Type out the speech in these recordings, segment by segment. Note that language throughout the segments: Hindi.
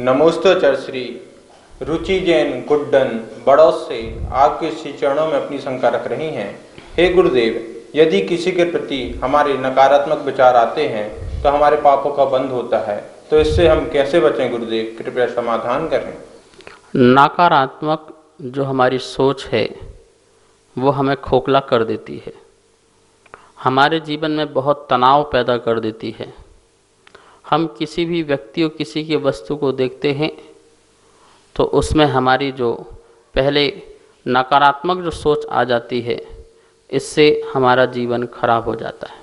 नमोस्तोचर श्री रुचि जैन गुड्डन बड़ौत से आपके श्री चरणों में अपनी शंका रख रही हैं। हे गुरुदेव, यदि किसी के प्रति हमारे नकारात्मक विचार आते हैं तो हमारे पापों का बंध होता है, तो इससे हम कैसे बचें गुरुदेव? कृपया समाधान करें। नकारात्मक जो हमारी सोच है वो हमें खोखला कर देती है, हमारे जीवन में बहुत तनाव पैदा कर देती है। हम किसी भी व्यक्ति और किसी की वस्तु को देखते हैं तो उसमें हमारी जो पहले नकारात्मक जो सोच आ जाती है, इससे हमारा जीवन खराब हो जाता है।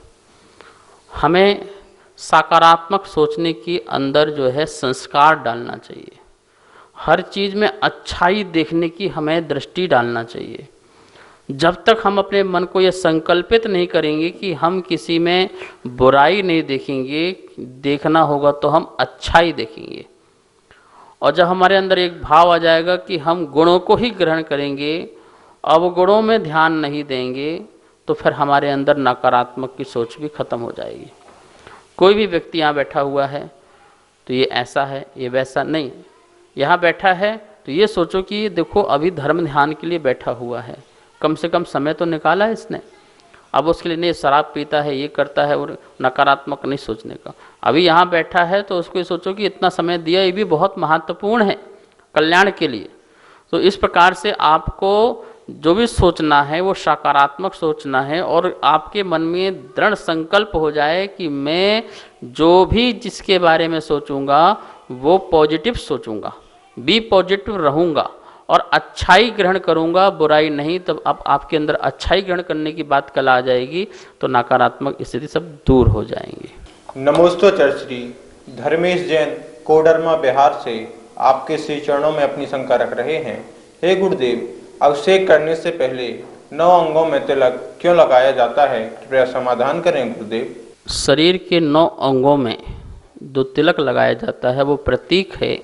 हमें सकारात्मक सोचने की अंदर जो है संस्कार डालना चाहिए। हर चीज़ में अच्छाई देखने की हमें दृष्टि डालना चाहिए। जब तक हम अपने मन को ये संकल्पित नहीं करेंगे कि हम किसी में बुराई नहीं देखेंगे, देखना होगा तो हम अच्छाई देखेंगे। और जब हमारे अंदर एक भाव आ जाएगा कि हम गुणों को ही ग्रहण करेंगे, अब गुणों में ध्यान नहीं देंगे, तो फिर हमारे अंदर नकारात्मक की सोच भी खत्म हो जाएगी। कोई भी व्यक्ति यहाँ बैठा हुआ है तो ये ऐसा है, ये वैसा नहीं। यहाँ बैठा है तो ये सोचो कि देखो अभी धर्म ध्यान के लिए बैठा हुआ है, कम से कम समय तो निकाला है इसने। अब उसके लिए नहीं शराब पीता है, ये करता है, और नकारात्मक नहीं सोचने का। अभी यहाँ बैठा है तो उसको ये सोचो कि इतना समय दिया, ये भी बहुत महत्वपूर्ण है कल्याण के लिए। तो इस प्रकार से आपको जो भी सोचना है वो सकारात्मक सोचना है, और आपके मन में दृढ़ संकल्प हो जाए कि मैं जो भी जिसके बारे में सोचूंगा वो पॉजिटिव सोचूंगा, बी पॉजिटिव रहूँगा और अच्छाई ग्रहण करूंगा, बुराई नहीं। तब अब आपके अंदर अच्छाई ग्रहण करने की बात कल आ जाएगी तो नकारात्मक स्थिति सब दूर हो जाएंगी। नमोस्तोचर श्री धर्मेश जैन कोडरमा बिहार से आपके श्री चरणों में अपनी शंका रख रहे हैं। हे गुरुदेव, अभिषेक करने से पहले 9 अंगों में तिलक क्यों लगाया जाता है? कृपया समाधान करें गुरुदेव। शरीर के 9 अंगों में जो तिलक लगाया जाता है वो प्रतीक है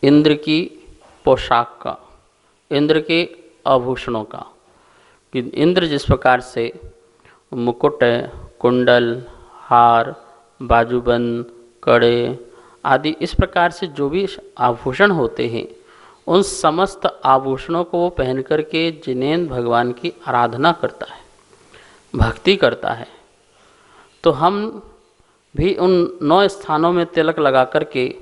इंद्र की पोशाक का, इंद्र के आभूषणों का। कि इंद्र जिस प्रकार से मुकुट, कुंडल, हार, बाजूबंद, कड़े आदि इस प्रकार से जो भी आभूषण होते हैं, उन समस्त आभूषणों को वो पहन करके जिनेंद्र भगवान की आराधना करता है, भक्ति करता है। तो हम भी उन 9 स्थानों में तिलक लगा करके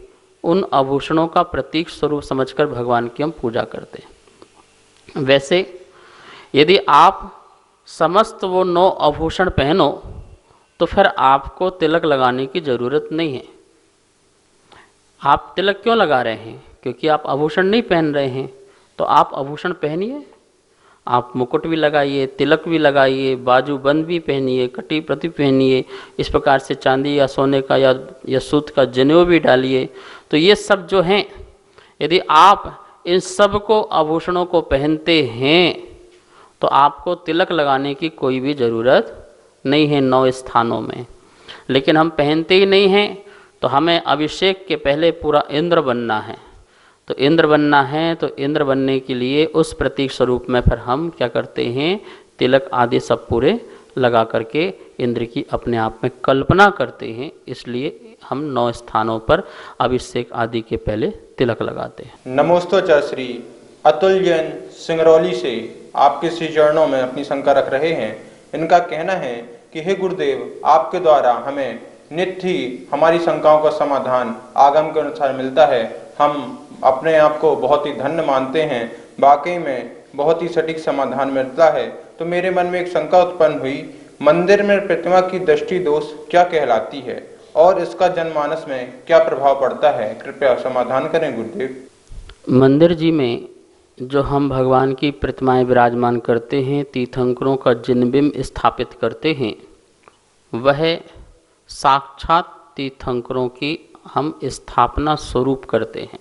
उन आभूषणों का प्रतीक स्वरूप समझकर भगवान की हम पूजा करते हैं। वैसे यदि आप समस्त वो 9 आभूषण पहनो तो फिर आपको तिलक लगाने की ज़रूरत नहीं है। आप तिलक क्यों लगा रहे हैं? क्योंकि आप आभूषण नहीं पहन रहे हैं, तो आप आभूषण पहनिए। आप मुकुट भी लगाइए, तिलक भी लगाइए, बाजूबंद भी पहनिए, कटी प्रति पहनिए, इस प्रकार से चांदी या सोने का या सूत का जनेऊ भी डालिए। तो ये सब जो हैं, यदि आप इन सब को आभूषणों को पहनते हैं तो आपको तिलक लगाने की कोई भी ज़रूरत नहीं है 9 स्थानों में। लेकिन हम पहनते ही नहीं हैं, तो हमें अभिषेक के पहले पूरा इंद्र बनना है। तो इंद्र बनना है तो इंद्र बनने के लिए उस प्रतीक स्वरूप में फिर हम क्या करते हैं, तिलक आदि सब पूरे लगा करके इंद्र की अपने आप में कल्पना करते हैं। इसलिए हम 9 स्थानों पर अभिषेक आदि के पहले तिलक लगाते हैं। नमोस्तोचर श्री अतुल जैन सिंगरौली से आपके श्री चरणों में अपनी शंका रख रहे हैं। इनका कहना है कि हे गुरुदेव, आपके द्वारा हमें नित्य ही हमारी शंकाओं का समाधान आगम के अनुसार मिलता है। हम अपने आप को बहुत ही धन्य मानते हैं, वाकई में बहुत ही सटीक समाधान मिलता है। तो मेरे मन में एक शंका उत्पन्न हुई, मंदिर में प्रतिमा की दृष्टि दोष क्या कहलाती है और इसका जनमानस में क्या प्रभाव पड़ता है? कृपया समाधान करें गुरुदेव। मंदिर जी में जो हम भगवान की प्रतिमाएं विराजमान करते हैं, तीर्थंकरों का जिनबिंब स्थापित करते हैं, वह साक्षात तीर्थंकरों की हम स्थापना स्वरूप करते हैं।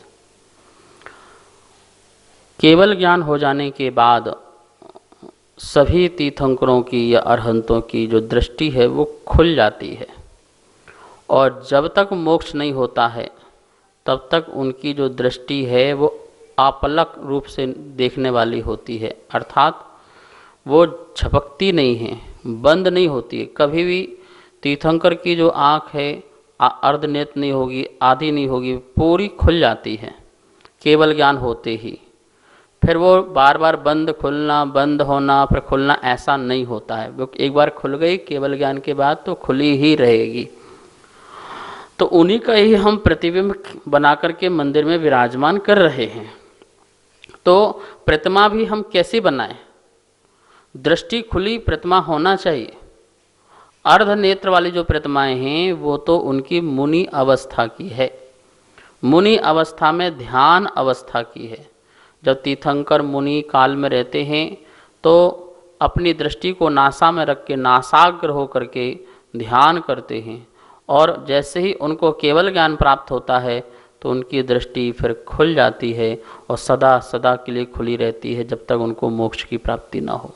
केवल ज्ञान हो जाने के बाद सभी तीर्थंकरों की या अरहंतों की जो दृष्टि है वो खुल जाती है, और जब तक मोक्ष नहीं होता है तब तक उनकी जो दृष्टि है वो आपलक रूप से देखने वाली होती है। अर्थात वो झपकती नहीं है, बंद नहीं होती है। कभी भी तीर्थंकर की जो आँख है अर्ध नेत्र नहीं होगी, आधी नहीं होगी, पूरी खुल जाती है केवल ज्ञान होते ही। फिर वो बार बार बंद खुलना, बंद होना, फिर खुलना, ऐसा नहीं होता है। वो एक बार खुल गई केवल ज्ञान के बाद तो खुली ही रहेगी। तो उन्हीं का ही हम प्रतिबिंब बना करके मंदिर में विराजमान कर रहे हैं। तो प्रतिमा भी हम कैसे बनाएं? दृष्टि खुली प्रतिमा होना चाहिए। अर्ध नेत्र वाली जो प्रतिमाएं हैं वो तो उनकी मुनि अवस्था की है, मुनि अवस्था में ध्यान अवस्था की है। जब तीर्थंकर मुनि काल में रहते हैं तो अपनी दृष्टि को नासा में रख के नासाग्र होकर के ध्यान करते हैं, और जैसे ही उनको केवल ज्ञान प्राप्त होता है तो उनकी दृष्टि फिर खुल जाती है और सदा सदा के लिए खुली रहती है जब तक उनको मोक्ष की प्राप्ति ना हो।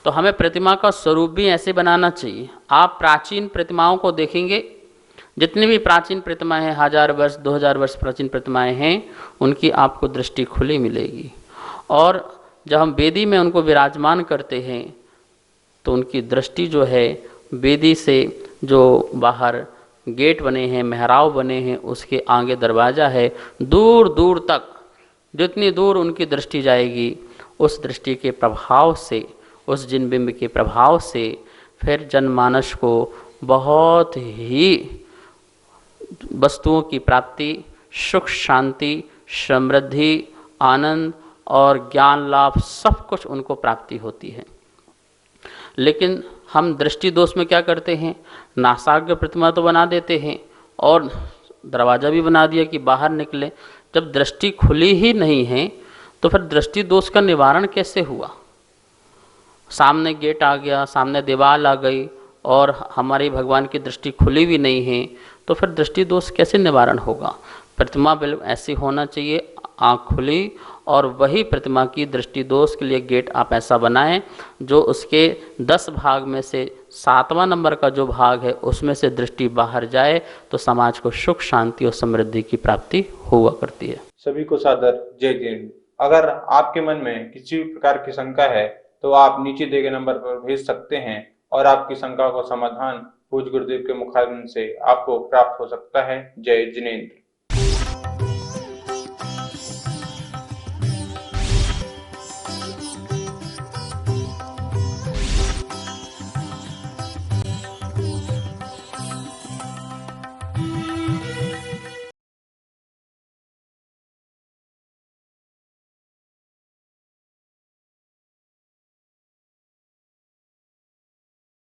तो हमें प्रतिमा का स्वरूप भी ऐसे बनाना चाहिए। आप प्राचीन प्रतिमाओं को देखेंगे, जितनी भी प्राचीन प्रतिमाएं हैं, 1000 वर्ष 2000 वर्ष प्राचीन प्रतिमाएं हैं, उनकी आपको दृष्टि खुली मिलेगी। और जब हम वेदी में उनको विराजमान करते हैं तो उनकी दृष्टि जो है वेदी से जो बाहर गेट बने हैं, मेहराब बने हैं, उसके आगे दरवाज़ा है, दूर दूर तक जितनी दूर उनकी दृष्टि जाएगी उस दृष्टि के प्रभाव से, उस जिनबिंब के प्रभाव से फिर जनमानस को बहुत ही वस्तुओं की प्राप्ति, सुख शांति, समृद्धि, आनंद और ज्ञान लाभ सब कुछ उनको प्राप्ति होती है। लेकिन हम दृष्टि दोष में क्या करते हैं? नासाग्र प्रतिमा तो बना देते हैं और दरवाज़ा भी बना दिया कि बाहर निकले। जब दृष्टि खुली ही नहीं है तो फिर दृष्टि दोष का निवारण कैसे हुआ? सामने गेट आ गया, सामने दीवार आ गई और हमारी भगवान की दृष्टि खुली भी नहीं है, तो फिर दृष्टि दोष कैसे निवारण होगा? प्रतिमा बिल्कुल ऐसी होना चाहिए, आँख खुली, और वही प्रतिमा की दृष्टि दोष के लिए गेट आप ऐसा बनाएं जो उसके 10 भाग में से 7वां नंबर का जो भाग है उसमें से दृष्टि बाहर जाए तो समाज को सुख शांति और समृद्धि की प्राप्ति हुआ करती है। सभी को सादर जय हिंद। अगर आपके मन में किसी भी प्रकार की शंका है तो आप नीचे दिए गए नंबर पर भेज सकते हैं और आपकी शंका का समाधान पूज्य गुरुदेव के मुखारबिन से आपको प्राप्त हो सकता है। जय जिनेंद्र।